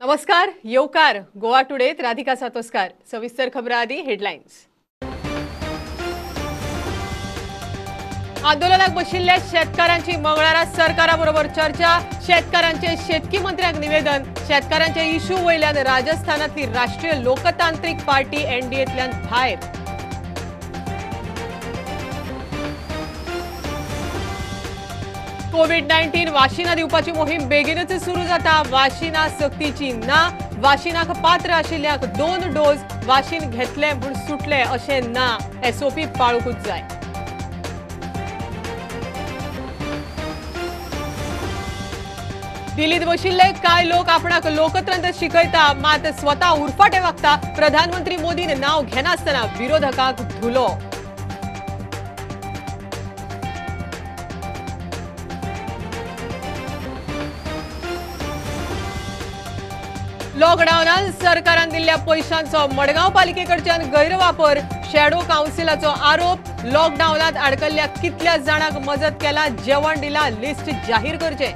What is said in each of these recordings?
नमस्कार येवकार गोवा टुडेत राधिका सातोस्कार सविस्तर खबराआधी हेडलाईन्स। आंदोलनाक बशिल्ल्या शेतकारांची मंगळारा सरकाराबरोबर चर्चा। शेतकारांचे शेतकी मंत्र्याक निवेदन। शेतकारांचे इशू वयल्यान राजस्थानातली राष्ट्रीय लोकतांत्रिक पार्टी एनडीएतल्यान भायर। कोविड-19 वाशिना दिवपाची मोहीम बेगीनच सुरू जाता। वाशिना सक्तीची ना। वाशिनाक पात्र आशिल्ल्याक 2 डोस वाशीन घेतले म्हूण सुटले अशें ना। एसओपी पाळूकूच जाय। दिल्लीत बशिल्ले कांय लोक आपणाक लोकतंत्र शिकयता मात स्वता उरफाटे वागता। प्रधानमंत्री मोदीन नाव घेनासतना विरोधकांक धुलो। लॉकडाऊनात सरकारान दिल्ल्या पैशांचो मडगांव पालिकेकडच्यान गैरवापर। शॅडो काउन्सिलाचो आरोप। लॉकडाऊनात अडकल्ल्या कितल्या जाणांक मजत केला, जेवण दिला, लिस्ट जाहीर करचे।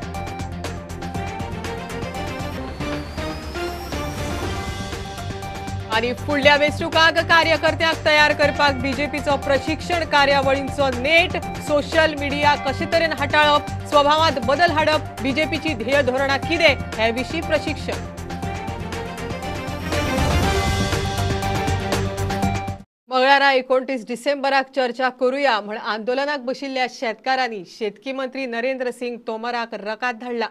आणि फुडल्या वेंचणुकांक कार्यकर्त्यांक तयार करपाक बीजेपीचो प्रशिक्षण कार्यावळींचो नेट। सोशल मिडिया कशे तरेन हाताळप, स्वभावात बदल हाडप, बीजेपीची ध्येय धोरणां कितें हे विशीं प्रशिक्षण। मंगळारा 29 डिसेंबराक चर्चा करूया म्हण आंदोलनाक बशिल्ल्या शेतकारांनी शेतकी मंत्री नरेंद्र सिंग तोमराक रकाद धाडला।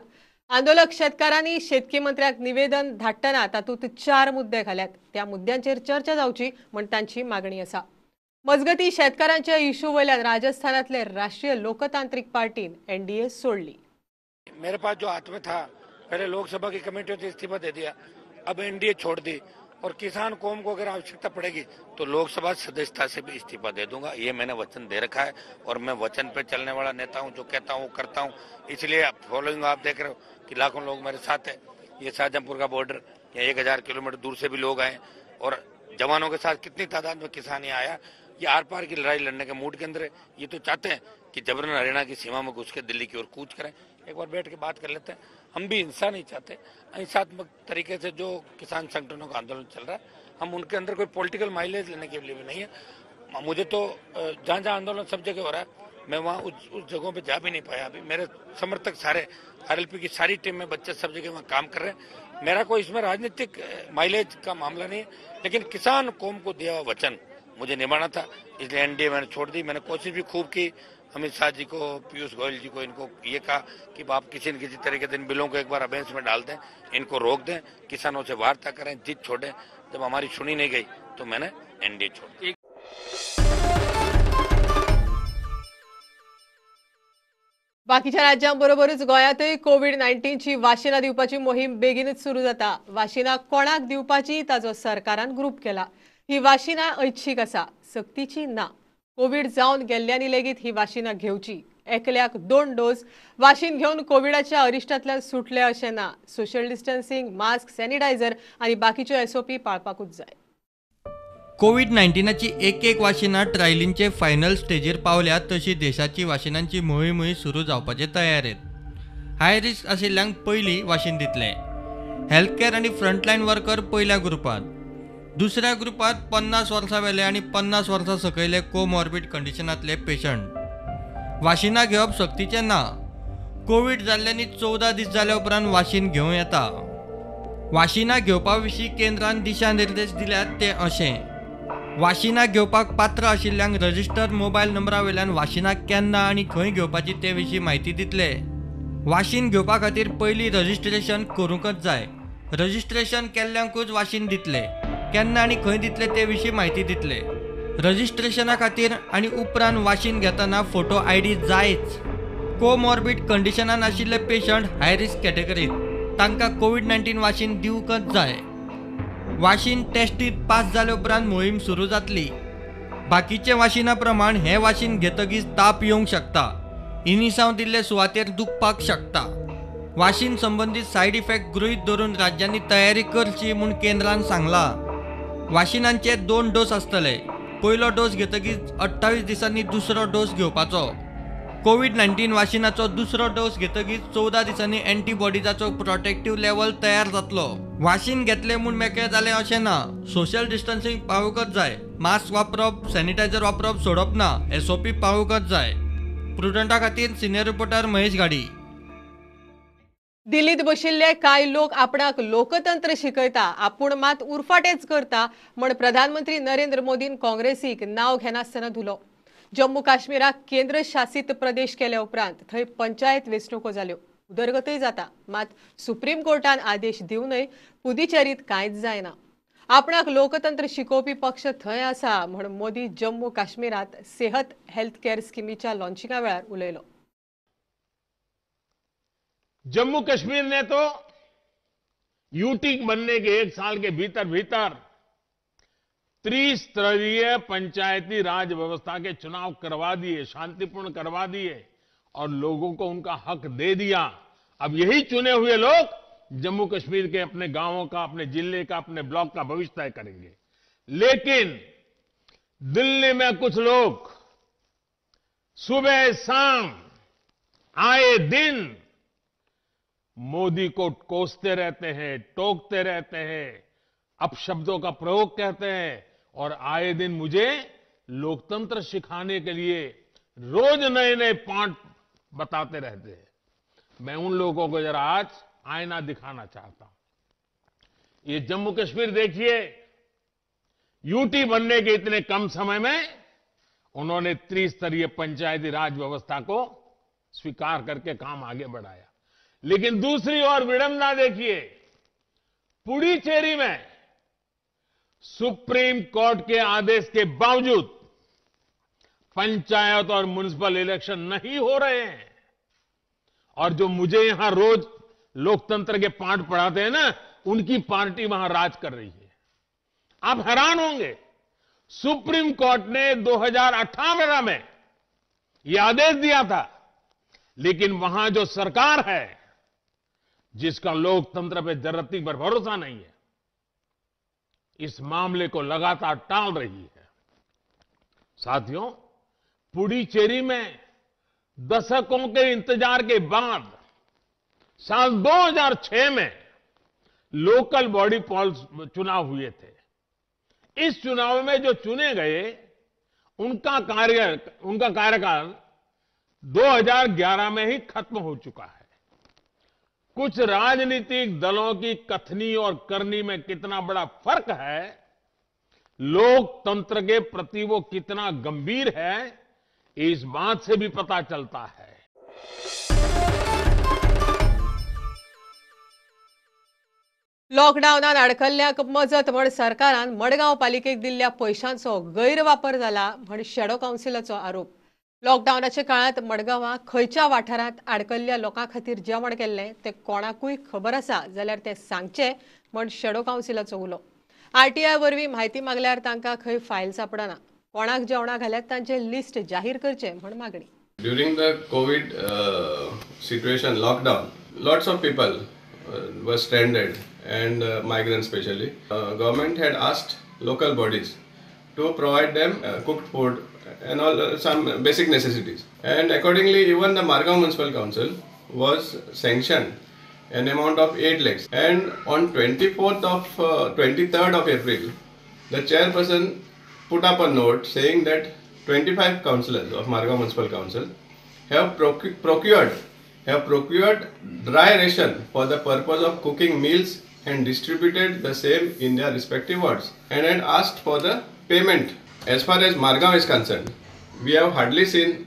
आंदोलक शेतकारांनी शेतकी मंत्र्याक निवेदन धाडटना तातूंत 4 मुद्दे घाल्यात। त्या मुद्द्यांचेर चर्चा जावची म्हण तांची मागणी आसा। मजगती शेतकारांच्या इशू वयल्यान राजस्थानातले राष्ट्रीय लोकतांत्रिक पार्टीन एनडीए सोडली। मेरे पास जो हाथ में था, पहले लोकसभा की कमेटी से इस्तीफा दे दिया, अब एनडीए छोड़ दी और किसान कौम को अगर आवश्यकता पड़ेगी तो लोकसभा सदस्यता से भी इस्तीफा दे दूंगा। ये मैंने वचन दे रखा है और मैं वचन पे चलने वाला नेता हूँ। जो कहता हूँ वो करता हूँ। इसलिए फॉलोइंग आप देख रहे हो कि लाखों लोग मेरे साथ है। ये शाहजहांपुर का बॉर्डर, यहाँ 1000 किलोमीटर दूर से भी लोग आए और जवानों के साथ कितनी तादाद में किसान यहाँ आया। ये आर पार की लड़ाई लड़ने के मूड के अंदर है। ये तो चाहते हैं कि जबरन हरियाणा की सीमा में घुस के दिल्ली की ओर कूच करें। एक बार बैठ के बात कर लेते हैं। हम भी हिंसा नहीं चाहते। अहिंसात्मक तरीके से जो किसान संगठनों का आंदोलन चल रहा है, हम उनके अंदर कोई पॉलिटिकल माइलेज लेने के लिए भी नहीं है। मुझे तो जहाँ जहाँ आंदोलन सब जगह हो रहा है, मैं वहाँ उस जगहों पे जा भी नहीं पाया। अभी मेरे समर्थक सारे आरएलपी की सारी टीम में बच्चे सब जगह वहाँ काम कर रहे हैं। मेरा कोई इसमें राजनीतिक माइलेज का मामला नहीं है, लेकिन किसान कौम को दिया हुआ वचन मुझे निभाना था, इसलिए एनडीए मैंने छोड़ दी। मैंने कोशिश भी खूब की, अमित शाह जी को, पीयूष गोयल जी को, इनको ये कहा कि आप किसी न किसी तरीके से इन बिलों को एक बार अबेंस में डाल दें, इनको रोक दें, किसानों से वार्ता करें, जिद छोड़ें। जब हमारी सुनी नहीं गई तो मैंने एनडीए छोड़ दी। बाकीच्या राज्यांबरोबरच गोंयांतय कोविड-19 ची वाशिना दिवपाची मोहीम बेगीनच सुरू जाता। वाशिना कोणाक दिवपाची ताजो सरकारान ग्रुप केला। ही वाशिना ऐच्छिक आसा, सक्तीची ना। कोविड जावन गेल्ल्यांनी लेगीत ही वाशिना घेवची। एकल्याक 2 डोस वाशीन घेवन कोविडाच्या अरिश्टांतल्यान सुटले अशें ना। सोशल डिस्टन्सिंग, मास्क, सॅनिटायझर आनी बाकीच्यो एसओपी पाळपाकूच जाय। कोविड-19ची एक वाशिना ट्रायलींचे फायनल स्टेजीर पावल्या, तशी देशाची वाशिनांची मोहीमूय सुरू जावपाचे तयारेत। हाय रिस्क आशिल्ल्यांक पयली वाशीन दितले। हेल्थ केअर आनी फ्रंटलायन वर्कर पयल्या ग्रुपांत। दुसऱ्या ग्रुपांत 50 वर्सां वेले आनी 50 वर्सां सकयले कोमॉर्बिड कंडिशनांतले पेशंट। वाशिना घेवप सक्तीचे ना। कोविड जाल्ल्यांनी 14 दीस जाल्या उपरांत वाशीन घेवं येता। वाशिना घेवपा विशीं केंद्रान दिशानिर्देश दिल्यात ते अशें: वाशिना घेवपाक पात्र आशिल्ल्यांक रजिस्टर्ड मोबायल नंबरा वयल्यान वाशिना केन्ना आनी खंय घेवपाची ते विशीं म्हायती दितले। वाशीन घेवपा खातीर पयलीं रजिस्ट्रेशन करूंकच जाय। रजिस्ट्रेशन केल्ल्यांकूच वाशीन दितले। केन्ना आनी खंय दितले ते विशीं म्हायती दितले। रजिस्ट्रेशना खातीर आनी उपरांत वाशीन घेतना फोटो आयडी जायच। कोमॉर्बिड कंडिशनान आशिल्ले पेशंट हाय रिस्क कॅटेगरीत, तांकां कोविड-19 वाशीन दिवंकच जाय। वाशीन टेस्टीत पास जाले उपरांत मोहीम सुरू जातली। बाकीचे वाशिना प्रमाण हे वाशीन घेतकीच ताप येवंक शकता, इनिसांव दिल्ले सुवातेर दुखपाक शकता। वाशीन संबंधीत सायड इफेक्ट गृहीत धरून राज्यांनी तयारी करची म्हूण केंद्रान सांगला। वाशिनांचे 2 डोस आसतले। पयलो डोस घेतकीच 28 दिसांनी दुसरो डोस घेवपाचो। कोविड-19 वाशिनाचो दुसरो डोस घेतकीच 14 दिसांनी एंटीबॉडीजाचो प्रोटेक्टिव्ह लेवल तयार जातलो। वाशीन घेतले म्हूण मेकळे जालें अशें ना. सोशल डिस्टन्सिंग पाळूंकच जाय. मास्क वापरप, सॅनिटायझर वापरप सोडप ना. SOP पाळूंकच जाय. प्रुडंटा खातीर सिनियर रिपोर्टर महेश गाडी. दिल्लीत बशिल्ले कांय लोक आपणाक लोकतंत्र शिकयता, आपूण मात उरफाटेंच करता म्हण प्रधानमंत्री नरेंद्र मोदीन काँग्रेसीक नांव घेनासतना धुलो. जम्मू काश्मीराक केंद्र शासीत प्रदेश केल्या उपरांत थंय पंचायत वेंचणुको जाल्यो. उदरगतय जाता, मात सुप्रीम कोर्टान आदेश दिवनय पुदुचेरीत कांयच जायना. आपणाक लोकतंत्र शिकोवपी पक्ष थंय आसा म्हण मोदी जम्मू काश्मीरात सेहत हेल्थ केअर स्किमीच्या लॉन्चिंगा वेळार उलयलो. जम्मू कश्मीर ने तो यूटी बनने के 1 साल के भीतर भीतर त्रिस्तरीय पंचायती राज व्यवस्था के चुनाव करवा दिए, शांतिपूर्ण करवा दिए और लोगों को उनका हक दे दिया. अब यही चुने हुए लोग जम्मू कश्मीर के अपने गांवों का, अपने जिले का, अपने ब्लॉक का भविष्य तय करेंगे. लेकिन दिल्ली में कुछ लोग सुबह शाम आए दिन मोदी को कोसते रहते हैं, टोकते रहते हैं, अपशब्दों का प्रयोग करते हैं और आए दिन मुझे लोकतंत्र सिखाने के लिए रोज नए नए पाठ बताते रहते हैं. मैं उन लोगों को जरा आज आईना दिखाना चाहता हूं. ये जम्मू कश्मीर देखिए, यूटी बनने के इतने कम समय में उन्होंने त्रिस्तरीय पंचायती राज व्यवस्था को स्वीकार करके काम आगे बढ़ाया. लेकिन दूसरी ओर विडंबना देखिए, पुडुचेरी में सुप्रीम कोर्ट के आदेश के बावजूद पंचायत और म्युनिसिपल इलेक्शन नहीं हो रहे हैं. और जो मुझे यहां रोज लोकतंत्र के पाठ पढ़ाते हैं ना, उनकी पार्टी वहां राज कर रही है. आप हैरान होंगे, सुप्रीम कोर्ट ने 2018 में यह आदेश दिया था, लेकिन वहां जो सरकार है जिसका लोकतंत्र पे जरती पर भरोसा नहीं है, इस मामले को लगातार टाल रही है. साथियों, पुडुचेरी में दशकों के इंतजार के बाद साल 2006 में लोकल बॉडी पॉल्स चुनाव हुए थे. इस चुनाव में जो चुने गए उनका कार्यकाल 2011 में ही खत्म हो चुका है. कुछ राजनीतिक दलों की कथनी और करनी में कितना बड़ा फर्क है, लोकतंत्र के प्रति वो कितना गंभीर है, इस बात से भी पता चलता है. लॉकडाऊनात अडकल्ल्यांक मजत म्हण सरकारान मडगांव पालिकेक दिल्ल्या पैशांचो गैरवापर जाला म्हण शॅडो कावन्सिलाचो आरोप. लॉकडाऊनाच्या काळात मडगांवां खंयच्या वाठारांत अडकल्ल्या लोकां खातीर जेवण केल्लें तें कोणाकूय खबर आसा जाल्यार तें सांगचें म्हण शॅडो कावन्सिलाचो उलो. RTI वरवीं म्हायती मागल्यार तांकां खंय फायल सापडना. कोणाक जेवणां घाल्यात तांचें लिस्ट जाहीर करचें म्हण मागणी. During the COVID situation, lockdown, lots of people were stranded and migrants especially. Government had asked local bodies to provide them cooked food and all some basic necessities. And accordingly, even the Margao Municipal Council was sanctioned an amount of 8 lakhs. And on 23rd of April, the chairperson put up a note saying that 25 councillors of Margao Municipal Council have procured dry ration for the purpose of cooking meals and distributed the same in their respective wards, and had asked for the payment. As far as Margao is concerned, we have hardly seen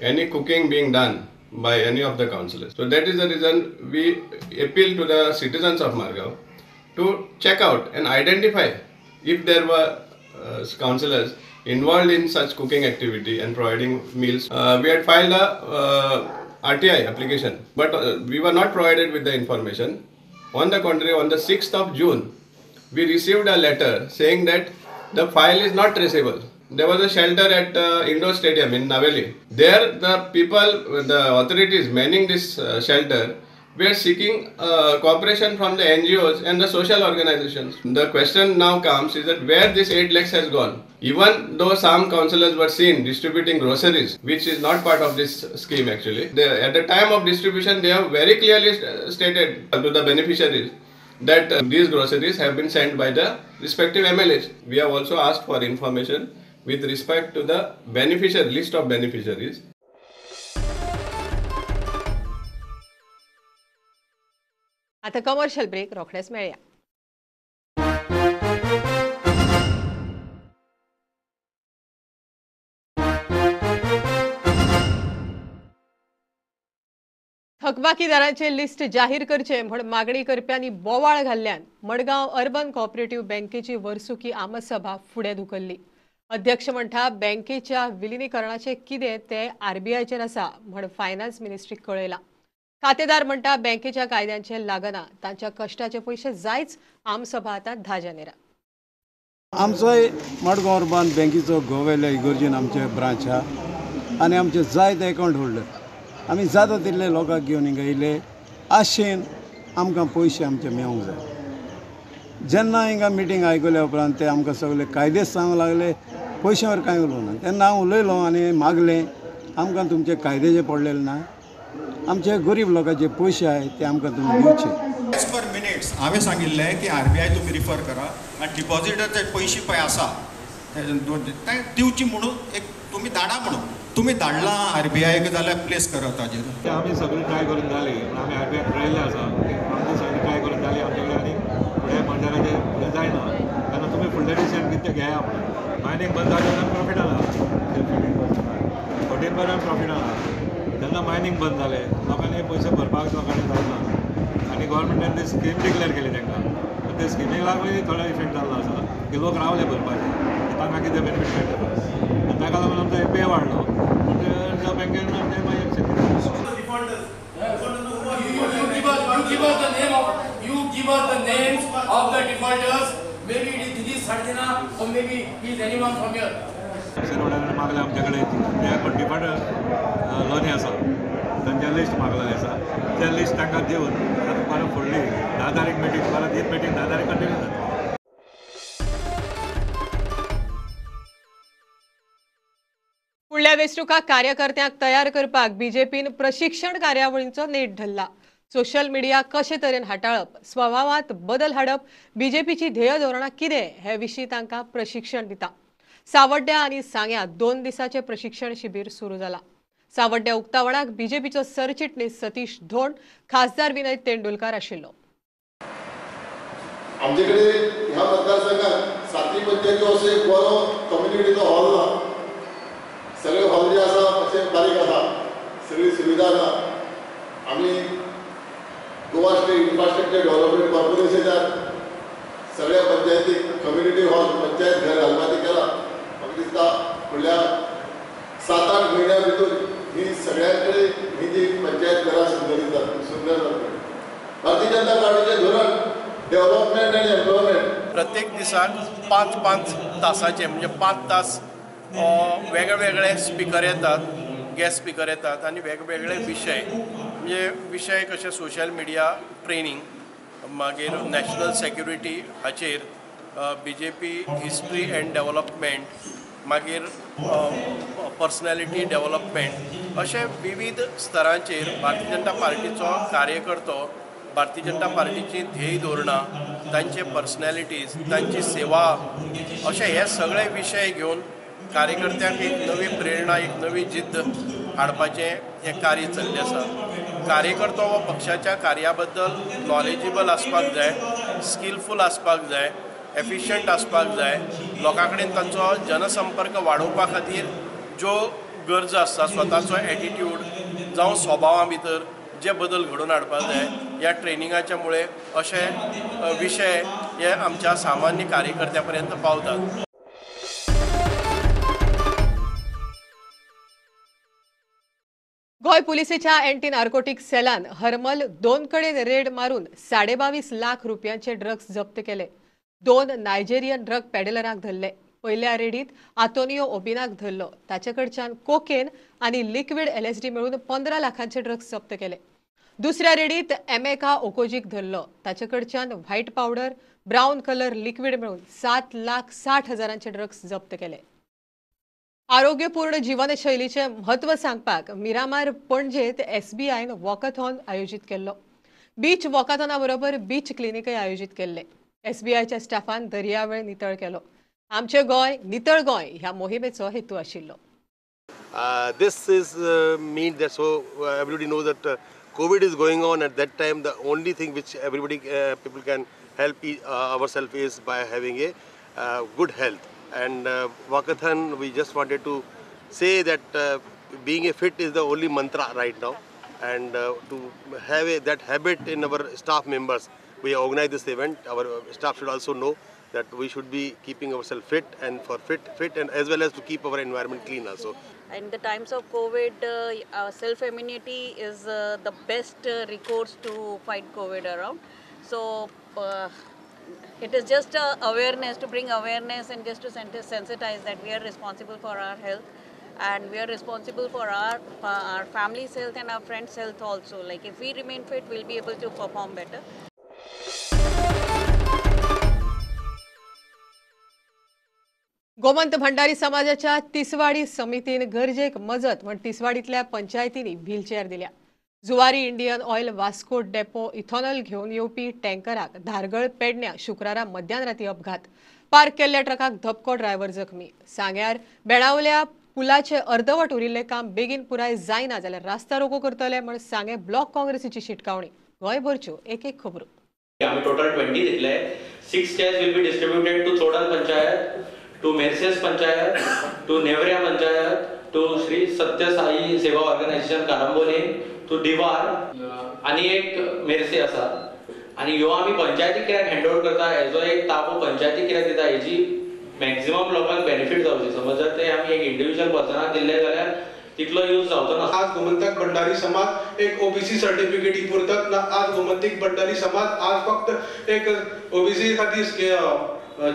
any cooking being done by any of the councillors. So that is the reason we appeal to the citizens of Margao to check out and identify if there were councillors involved in such cooking activity and providing meals. We had filed a RTI application, but we were not provided with the information. On the contrary, on the 6th of June, we received a letter saying that the file is not traceable. There was a shelter at Indoor Stadium in Naveli. There, the people, the authorities manning this shelter, were seeking cooperation from the NGOs and the social organizations. The question now comes is that where this 8 lakhs has gone. Even though some councillors were seen distributing groceries, which is not part of this scheme actually. At the time of distribution, they have very clearly stated to the beneficiaries that these groceries have been sent by the respective MLAs. We have also asked for information with respect to the list of beneficiaries. आता commercial break रोखडेच मेळया. थकबाकीदारांचे list जाहीर करचे म्हण मागणी करप्यांनी बोवाळ घाल्ल्यान Madgaon urban cooperative बँकेची वर्सुकी आमसभा फुडें धुकल्ली. अध्यक्ष म्हणटा बँकेच्या विलिनीकरणाचे कितें ते आरबीआयचेर आसा म्हण फायनान्स मिनिस्ट्रीक कळयला. खातेदार म्हणटा बँकेच्या कायद्यांचे लागना, तांच्या कष्टाचे पयशे जायच. आमसभा आता 10 जानेरा. आमचोय मडगांव अर्बन बँकेचो गोवेल्या इगर्जीन आमचे ब्रांच आहा आनी आमचे जायते अकाउंट होल्डर आमी जाता तितले लोकांक घेवन हिंगा येयले आशेन आमकां पयशे आमचे मेळोंक जाय. जेन्ना हिंगा मिटींग आयकल्या उपरांत ते आमकां सगळे कायदेच सांगूंक लागले पयशांवर कांय उलोवना. तेन्ना हांव उलयलो आनी मागलें आमकां तुमचे कायदेचे पडलेले ना, आमचे गरीब लोकांचे पयशे आहाय ते आमकां तुमी दिवचे. एज पर मिनिट्स हांवें सांगिल्लें की आरबीआय तुमी रिफर करा आनी डिपॉझिटाचे पयशे पळय आसा ते दिवची म्हणून एक तुमी धाडा म्हणून तुमी धाडला आरबीआयक जाल्यार प्लेस करा ताजेर. आमी सगळी ट्राय करून जाली, आमी आरबीआय कळयल्ले आसा, आमी सगळी ट्राय करून जाली आमचे कडेन आनी फुडें मंडळाचे फुडें जायना. तेन्ना तुमी फुडले डिसिजन कितें घेया म्हणून. मायनींग बंद जालें तेन्ना प्रॉफीट आला 14% प्रॉफीट आला. जेन्ना मायनींग बंद जालें लोकांनी पयशे भरपाक लोकांनी जायना आनी गव्हर्मेंटान ती स्कीम डिक्लेअर केली तांकां. ते स्किमीक लागून थोडो इफेक्ट जाल्लो आसा की लोक रावले भरपाचे, तांकां कितें बेनिफीट मेळटा आनी ताका लागून आमचो पे वाडलो. त्या बँकेन ते मागीर You give us the names of the defaulters. Maybe it is Didi Sardina or maybe he is anyone from here. रोडान मागले आमचे कडेन ते डिफॉल्ट लोनी आसा तांचे लिस्ट मागलेलें आसा. ते लिस्ट तांकां दिवन आतां परत फुडली 10 तारीख मिटींग, परत ही मिटींग 10 तारीख कंटिन्यू जाता. फुडल्या वेंचणुकांक कार्यकर्त्यांक तयार करपाक बीजेपीन प्रशिक्षण कार्यावळींचो नेट धरला. सोशल मिडिया कशे तरेन हाताळप, स्वभावांत बदल हाडप, बीजेपीची ध्येय धोरणां कितें हे विशीं तांकां प्रशिक्षण दिता. सावड्ड्या आनी सांग्यां 2 दिसांचे प्रशिक्षण शिबीर सुरू जाला. सावड्ड्या उक्तावणाक बीजेपीचो सरचिटणीस सतीश धोंड, खासदार विनय तेंडुलकार आशिल्लो. आमचे कडेन ह्या मतदारसंघात 7 पंचायती असो एक बरो कम्युनिटीचो हॉल ना. सगळे हॉल जे आसा अशे बारीक आसा, सगळी सुविधा ना. आमी गोवा स्टेट इन्फ्रास्ट्रक्चर डेव्हलपमेंट कॉर्पोरेशनान सगळ्या पंचायतीक कम्युनिटी हॉल पंचायत घर घालपाचें केला. म्हाका दिसता फुडल्या 7-8 म्हयन्या भितर ही सगळ्यांकडे ही जी पंचायत घरां सुंदर जातली. भारतीय जनता पार्टीचें धोरण डेव्हलपमेंट आनी एम्प्लॉयमेंट प्रत्येक दिसाक 5-5 तासाचे म्हणजे 5 तास वेगळे स्पीकर येतात, गॅस्ट स्पीकर येतात आनी वेगवेगळे विशय म्हणजे विशय कशे सोशल मिडिया ट्रेनिंग, मागीर नॅशनल सेक्युरिटी हाचेर, बीजेपी हिस्ट्री एंड डेव्हलपमेंट, मागीर पर्सनॅलिटी डेव्हलपमेंट अशे विविध स्तरांचेर भारतीय जनता पार्टीचो कार्यकर्तो भारतीय जनता पार्टीची ध्येय धोरणां, तांचे पर्सनॅलिटीज, तांची सेवा अशे हे सगळे विशय घेवन कार्यकर्त्यांक एक नवी प्रेरणा, एक नवी जिद्द हाडपाचें हें कार्य चल्लें आसा. कार्यकर्तो हो पक्षाच्या कार्या बद्दल नॉलेजेबल आसपाक जाय, स्किलफूल आसपाक जाय, एफिशियंट आसपाक जाय. लोकां कडेन तांचो जनसंपर्क वाडोवपा खातीर ज्यो गरजो आसता, स्वताचो एटिट्यूड जावं स्वभावा भितर जे बदल घडोवन हाडपाक जाय, ह्या ट्रेनिंगाच्या मुळे अशे विशय हे आमच्या सामान्य कार्यकर्त्यां पर्यंत पावतात. गोय पुलिसेच्या अँटी नार्कोटिक सेलान हरमल 2 कडेन रेड मारून 22.5 लाख रुपयांचे ड्रग्स जप्त केले. 2 नायजेरियन ड्रग पॅडलरांक धरले. पहिल्या रेडीत आंतोनियो ओबिनाक धरलो. ताचेकडच्यान कोकेन आणि लिक्विड LSD मिळून 15 लाखांचे ड्रग्स जप्त केले. दुसऱ्या रेडीत एमेका ओकोजीक धरलो. ताचेकडच्यान white powder, brown colour liquid मिळून 7,60,000चे ड्रग्स जप्त केले. आरोग्यपूर्ण जीवनशैलीचे महत्व सांगपाक मिरामार पणजेत SBIन वॉकथॉन आयोजित केल्लो. बीच वॉकाथॉना बरोबर बीच क्लिनिकय आयोजित केल्ले. SBIच्या स्टाफान दर्यावेळ नितळ केलो. आमचे गोय नितळ गोय ह्या मोहिमेचो हेतू आशिल्लो. This is mean that so everybody knows that COVID is going on at that time. The only thing which everybody people can help ourselves is by having a good health. And walkathon, we just wanted to say that being a fit is the only mantra right now. And to have that habit in our staff members, we organize this event. Our staff should also know that we should be keeping ourselves fit and for fit and as well as to keep our environment clean also. In the times of COVID, self-immunity is the best recourse to fight COVID around. So it is just awareness, to bring awareness and just to sensitize that we are responsible for our health and we are responsible for our family's health and our friends' health also. Like if we remain fit, we'll be able to perform better. Gomant Bhandari समाजाच्या तिसवाडी समितीन गरजेक मजत म्हण तिसवाडीतल्या पंचायतींनी wheelchair दिल्या. Zuari Indian Oil Vasco depot ethanol घेऊन येवपी टँकराक धारगळ पेडण्या शुक्रारा मध्यानराती अपघात. पार्क केल्ल्या ट्रकाक धपको ड्रायव्हर जखमी. सांग्यार बेणावल्या पुलाचे अर्धवट उरिल्ले काम बेगीन पुराय जायना जाल्यार रास्ता रोको करतले म्हण सांगे ब्लॉक काँग्रेसीची शिटकावणी. गोंयभरच्यो एक एक खबरो. आम्ही टोटल 20 दितले. 6 chairs will be distributed to Chodan panchayat, to Merces panchayat, to Neura panchayat, to Shri Satya Sai सेवा ऑर्गनायझेशन कारंबोली, टू दिवार आणि एक मेर्से आसा. आणि ह्यो आमी पंचायती कित्याक हँडओव्हर करता हेजो एक ताबो पंचायती कित्याक दिता हेजी मॅक्झिमम लोकांक बेनिफीट जावची. समज जर ते आमी एक इंडिव्हिज्युअल पर्सनाक दिल्ले जाल्यार तितलो यूज जावचो ना. आज गोमंतक भंडारी समाज एक ओबीसी सर्टिफिकेट इपुरतात ना. आज गोमंतक भंडारी समाज आज फक्त एक ओबीसी खातीर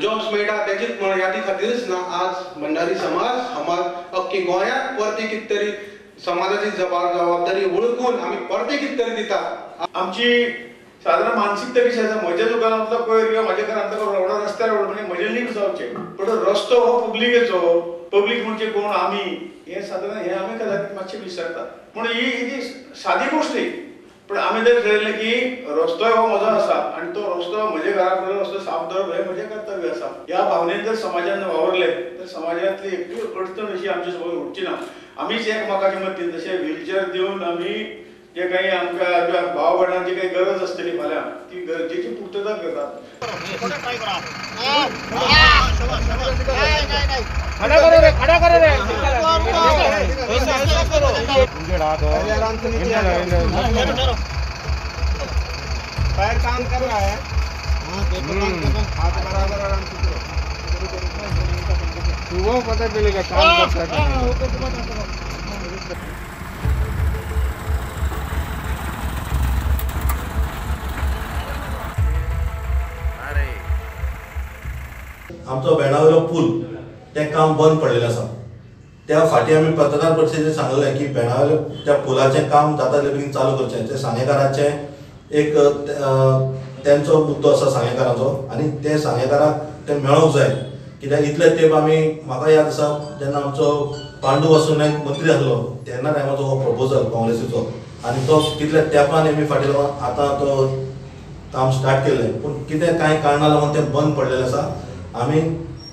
जॉब्स मेळटा तेजीच यादी खातीरच ना. आज भंडारी समाज अख्खी गोंयांत परती कित तरी समाजाची जबाबदारी वळखून आमी परती कित तरी दिता. आमची साधारण मानसिकता कशी आसा, म्हज्या दुकानांतलो कोयर किंवा म्हाज्या घरांतलो रोडा रस्त्यार रोड म्हणजे म्हजे लीक जावचे. पण रस्तो हो पब्लिकेचो, पब्लीक म्हणजे कोण आमी, हे साधारण हे आमी कदाचित मातशें विसरतात. म्हणून ही सादी गोश्ट न्ही. पण आमी जर ठरयलें की रस्तो हो म्हजो आसा आणि तो रस्तो म्हज्या घरा कडलो रस्तो साफ दवरप हें म्हजें कर्तव्य आसा. ह्या भावनेन जर समाजान वावरले तर समाजांतली एकूय अडचण अशी आमचे सगळी उरची ना. आमीच एकमेकाच्या मदतीन जशें व्हीलचेअर दिवन आमी जे काही आमकां भाव भयणांची काही गरज आसतली फाल्यां ती गरजेची पूर्तता करतात. पैर काम कर रहा है. हाथ बराबर आराम से वो पता चलेगा काम कर सकते हैं. आमचो बेणावयलो पूल तें काम बंद पडलेलें आसा. त्या फाटी आमी पत्रकार परिशदेंत सांगलेलें की बेणावयल्या त्या पुलाचें काम जाता तितले बेगीन चालू करचें. ते सांगेकाराचें एक तेंचो मुद्दो आसा सांगेकाराचो आनी ते सांगेकाराक ते मेळोंक जाय. कित्याक इतले तेंप आमी म्हाका याद आसा जेन्ना आमचो पांडू वासून एक मंत्री आसलो तेन्ना टायमाचो हो प्रपोजल काँग्रेसीचो आनी तो तितल्या तेंपान आमी फाटी लागून आतां तो काम स्टार्ट केल्लें. पूण कितें कांय कारणां लागून तें बंद पडलेलें आसा. आमी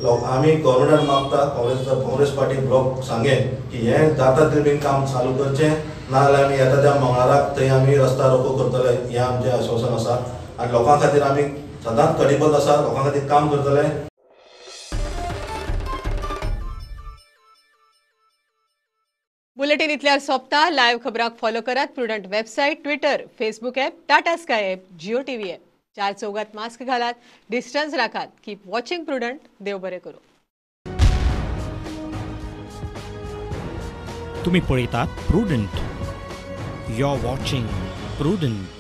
गव्हर्मेंटान मागता काँग्रेस पार्टी ब्लॉक सांगे की हें जाता तितले बेगीन काम चालू करचें नाजाल्यार आमी येता त्या मंगळाराक थंय आमी रस्ता रोको करतले हें आमचें आश्वासन आसा. आनी लोकां खातीर आमी सदांच कटिबद्ध आसा, लोकां खातीर काम करतले. बुलेटिन इतल्यार सोंपता. लायव्ह खबराक फॉलो करात Prudent website, Twitter, Facebook app, Tata Sky app, Jio TV app. 4 चौघात मास्क घालात, डिस्टन्स राखात. Keep watching Prudent. देव बरें करूं. तुम्ही पळयतात Prudent. You are watching prudent.